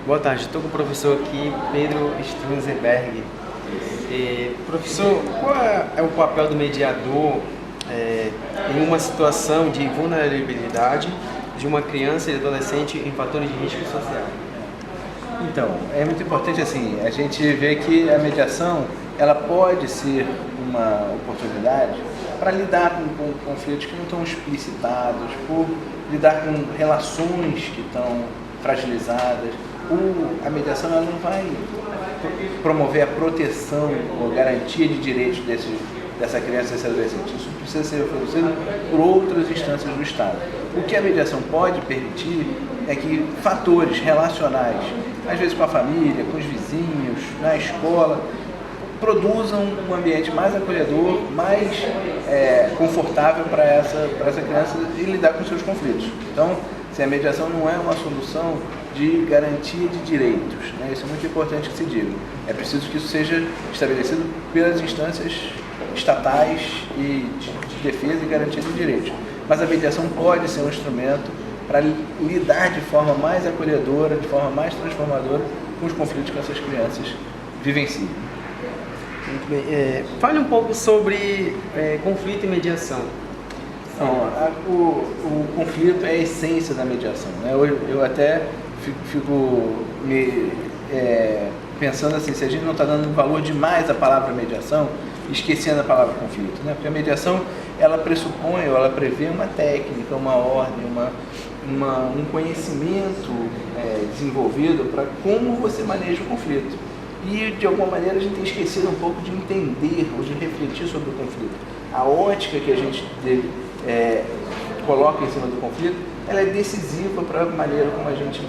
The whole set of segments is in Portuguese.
Boa tarde, estou com o professor aqui, Pedro Strunzenberg. Professor, qual é o papel do mediador em uma situação de vulnerabilidade de uma criança e adolescente em fatores de risco social? Então, é muito importante assim, a gente ver que a mediação ela pode ser uma oportunidade para lidar com conflitos que não estão explicitados, por lidar com relações que estão fragilizadas. A mediação ela não vai promover a proteção ou garantia de direitos dessa criança e desse adolescente. Isso precisa ser oferecido por outras instâncias do Estado. O que a mediação pode permitir é que fatores relacionais, às vezes com a família, com os vizinhos, na escola, produzam um ambiente mais acolhedor, mais confortável para essa criança e lidar com seus conflitos. Então, se a mediação não é uma solução de garantia de direitos, né? Isso é muito importante que se diga. É preciso que isso seja estabelecido pelas instâncias estatais e de defesa e garantia de direitos. Mas a mediação pode ser um instrumento para lidar de forma mais acolhedora, de forma mais transformadora com os conflitos que essas crianças vivenciam. Muito bem. Fale um pouco sobre conflito e mediação. Então, o conflito é a essência da mediação, né? Eu até fico pensando assim, se a gente não está dando valor demais à palavra mediação, esquecendo a palavra conflito, né? Porque a mediação, ela pressupõe, ou ela prevê uma técnica, uma ordem, um conhecimento desenvolvido para como você maneja o conflito. E, de alguma maneira, a gente tem esquecido um pouco de entender ou de refletir sobre o conflito. A ótica que a gente coloca em cima do conflito, ela é decisiva para a maneira como a gente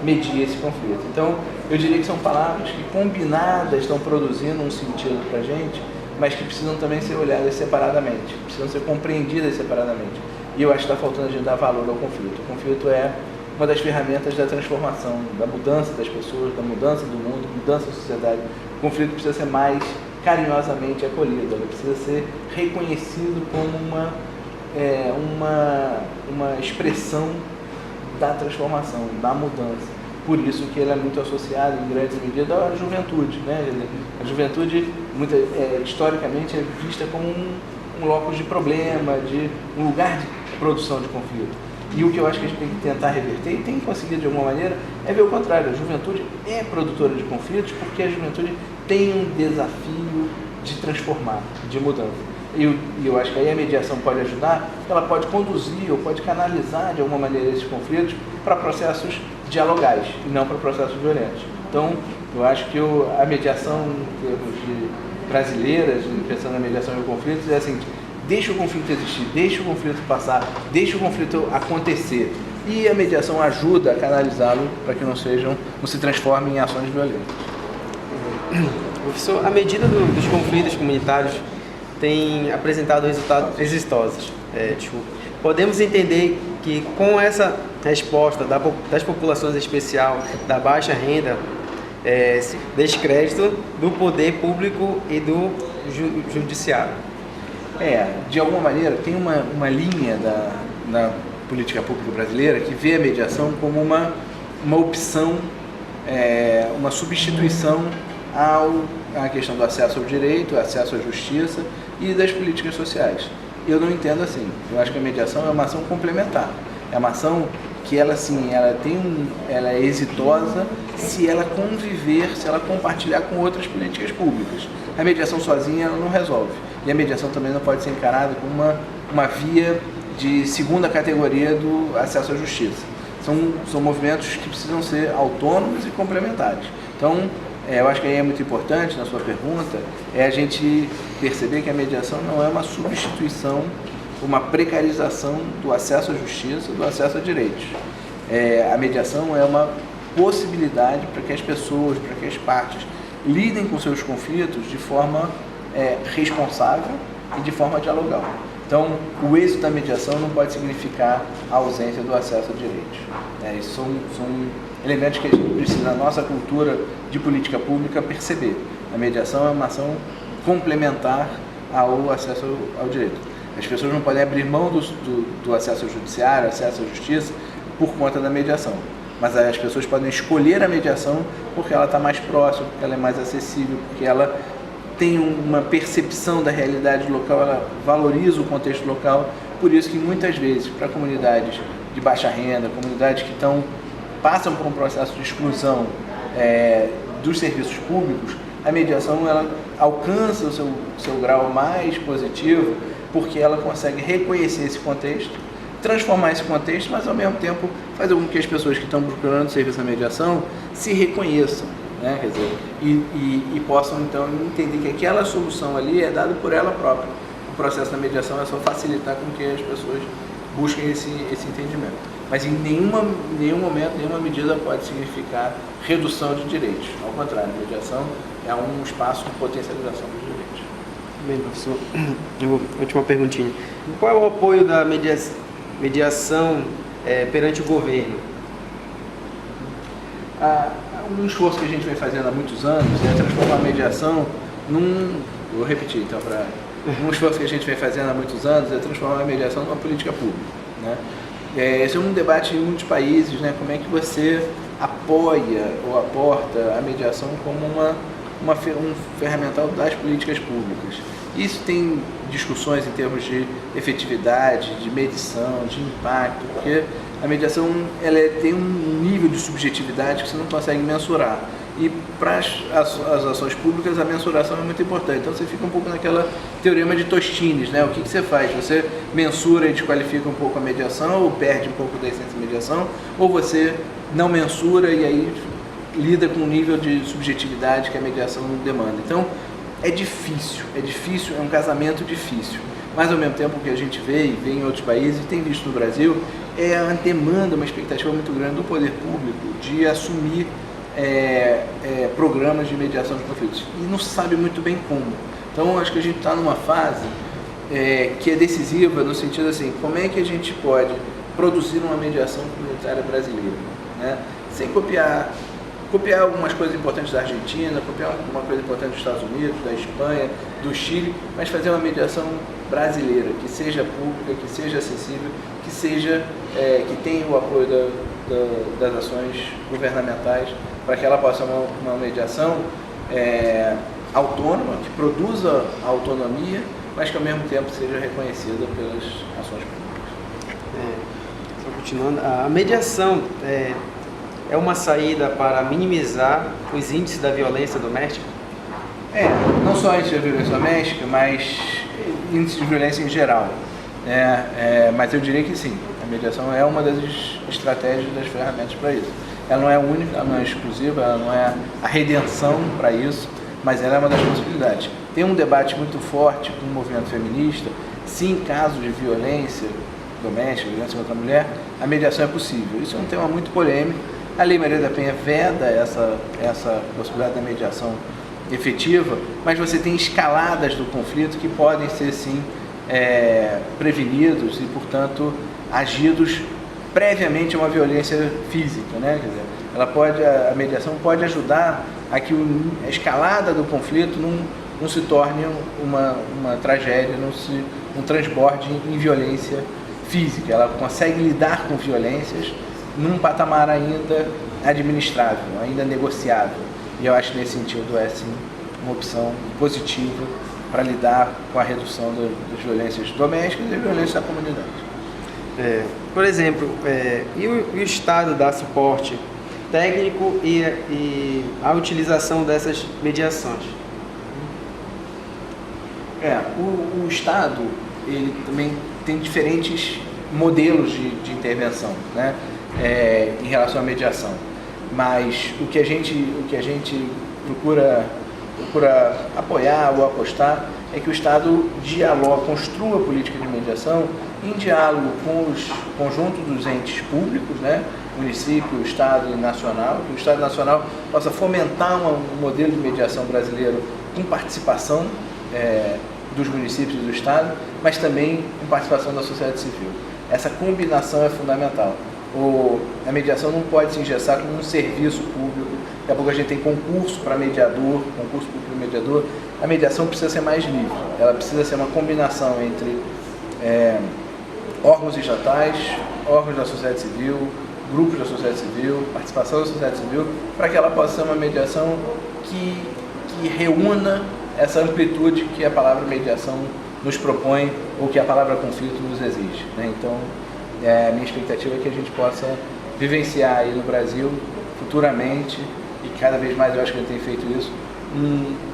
media esse conflito. Então, eu diria que são palavras que, combinadas, estão produzindo um sentido para a gente, mas que precisam também ser olhadas separadamente, precisam ser compreendidas separadamente. E eu acho que está faltando a gente dar valor ao conflito. O conflito é uma das ferramentas da transformação, da mudança das pessoas, da mudança do mundo, mudança da sociedade. O conflito precisa ser mais carinhosamente acolhido, ele precisa ser reconhecido como uma expressão da transformação, da mudança. Por isso que ele é muito associado, em grande medida, à juventude, né? A juventude, historicamente, é vista como um locus de problema, de um lugar de produção de conflito. E o que eu acho que a gente tem que tentar reverter, e tem conseguido de alguma maneira, é ver o contrário. A juventude é produtora de conflitos porque a juventude tem um desafio de transformar, de mudança. E eu acho que aí a mediação pode ajudar, ela pode conduzir ou pode canalizar de alguma maneira esses conflitos para processos dialogais e não para processos violentos. Então, eu acho que a mediação, em termos brasileiras, pensando na mediação de conflitos, é assim: deixa o conflito existir, deixa o conflito passar, deixa o conflito acontecer. E a mediação ajuda a canalizá-lo para que não se transformem em ações violentas. Professor, a medida dos conflitos comunitários tem apresentado resultados exitosos. Podemos entender que com essa resposta das populações, em especial da baixa renda, descrédito do poder público e do judiciário. De alguma maneira, tem uma linha na política pública brasileira que vê a mediação como uma opção, uma substituição à questão do acesso ao direito, acesso à justiça e das políticas sociais. Eu não entendo assim. Eu acho que a mediação é uma ação complementar. É uma ação que ela é exitosa se ela conviver, se ela compartilhar com outras políticas públicas. A mediação sozinha ela não resolve. E a mediação também não pode ser encarada como uma via de segunda categoria do acesso à justiça. São movimentos que precisam ser autônomos e complementares. Então, eu acho que aí é muito importante, na sua pergunta, a gente perceber que a mediação não é uma substituição, uma precarização do acesso à justiça, do acesso a direitos. A mediação é uma possibilidade para que as pessoas, para que as partes lidem com seus conflitos de forma responsável e de forma dialogal. Então, o êxito da mediação não pode significar a ausência do acesso a direitos. Isso são elementos que a gente precisa, na nossa cultura de política pública, perceber. A mediação é uma ação complementar ao acesso ao direito. As pessoas não podem abrir mão do acesso ao judiciário, acesso à justiça, por conta da mediação. mas as pessoas podem escolher a mediação porque ela está mais próxima, porque ela é mais acessível, porque ela tem uma percepção da realidade local, ela valoriza o contexto local. Por isso que muitas vezes, para comunidades de baixa renda, comunidades que passam por um processo de exclusão dos serviços públicos, a mediação ela alcança o seu grau mais positivo, porque ela consegue reconhecer esse contexto, transformar esse contexto, mas ao mesmo tempo fazer com que as pessoas que estão procurando serviço da mediação se reconheçam, né? Quer dizer, e possam então entender que aquela solução ali é dada por ela própria. O processo da mediação é só facilitar com que as pessoas busquem esse entendimento. Mas em nenhum momento, nenhuma medida pode significar redução de direitos. Ao contrário, a mediação é um espaço de potencialização dos direitos. Bem, professor, última perguntinha. Qual é o apoio da mediação perante o governo? Um esforço que a gente vem fazendo há muitos anos é transformar a mediação vou repetir então, um esforço que a gente vem fazendo há muitos anos é transformar a mediação numa política pública, né? Esse é um debate em muitos países, né? Como é que você apoia ou aporta a mediação como um ferramental das políticas públicas. Isso tem discussões em termos de efetividade, de medição, de impacto, porque a mediação tem um nível de subjetividade que você não consegue mensurar. E para as ações públicas a mensuração é muito importante. Então você fica um pouco naquela teorema de Tostines, né? O que você faz? Você mensura e desqualifica um pouco a mediação, ou perde um pouco da essência da mediação, ou você não mensura e aí lida com um nível de subjetividade que a mediação demanda. Então é difícil, é um casamento difícil. Mas ao mesmo tempo o que a gente vê em outros países e tem visto no Brasil é a demanda, uma expectativa muito grande do poder público de assumir programas de mediação de conflitos e não sabe muito bem como. Então acho que a gente está numa fase que é decisiva no sentido assim, como é que a gente pode produzir uma mediação comunitária brasileira, né? Sem copiar algumas coisas importantes da Argentina, copiar alguma coisa importante dos Estados Unidos, da Espanha, do Chile, mas fazer uma mediação brasileira, que seja pública, que seja acessível, que tenha o apoio das ações governamentais, para que ela possa ser uma mediação autônoma, que produza autonomia, mas que ao mesmo tempo seja reconhecida pelas ações públicas. Só continuando, a mediação é uma saída para minimizar os índices da violência doméstica? Não só índice da violência doméstica, mas índice de violência em geral. Mas eu diria que sim, a mediação é uma das estratégias, das ferramentas para isso. Ela não é única, ela não é exclusiva, ela não é a redenção para isso, mas ela é uma das possibilidades. Tem um debate muito forte com o movimento feminista, se em caso de violência doméstica, violência contra a mulher, a mediação é possível. Isso é um tema muito polêmico. A Lei Maria da Penha veda essa possibilidade da mediação efetiva, mas você tem escaladas do conflito que podem ser, sim, prevenidos e, portanto, agidos previamente a uma violência física, né? Quer dizer, a mediação pode ajudar a que a escalada do conflito não se torne uma tragédia, não transborde em violência física. Ela consegue lidar com violências num patamar ainda administrável, ainda negociável. E eu acho que nesse sentido é sim uma opção positiva para lidar com a redução das violências domésticas e das violências da comunidade. Por exemplo, e o Estado dá suporte técnico e a utilização dessas mediações? O Estado ele também tem diferentes modelos de intervenção, né? Em relação à mediação, mas o que a gente procura apoiar ou apostar é que o Estado construa a política de mediação em diálogo com os conjuntos dos entes públicos, né? Município, Estado e Nacional, que o Estado Nacional possa fomentar um modelo de mediação brasileiro com participação dos municípios e do Estado, mas também com participação da sociedade civil. Essa combinação é fundamental. A mediação não pode se engessar como um serviço público. Daqui a pouco a gente tem concurso para mediador, concurso público para mediador. A mediação precisa ser mais livre. Ela precisa ser uma combinação entre órgãos estatais, órgãos da sociedade civil, grupos da sociedade civil, participação da sociedade civil, para que ela possa ser uma mediação que reúna essa amplitude que a palavra mediação nos propõe ou que a palavra conflito nos exige, né? Então, a minha expectativa é que a gente possa vivenciar aí no Brasil futuramente, e cada vez mais eu acho que a gente tem feito isso,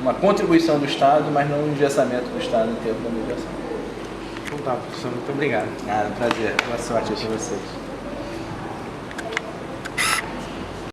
uma contribuição do Estado, mas não um engessamento do Estado em termos da mediação. Então tá, professor, muito obrigado. Nada, um prazer. Boa sorte para vocês.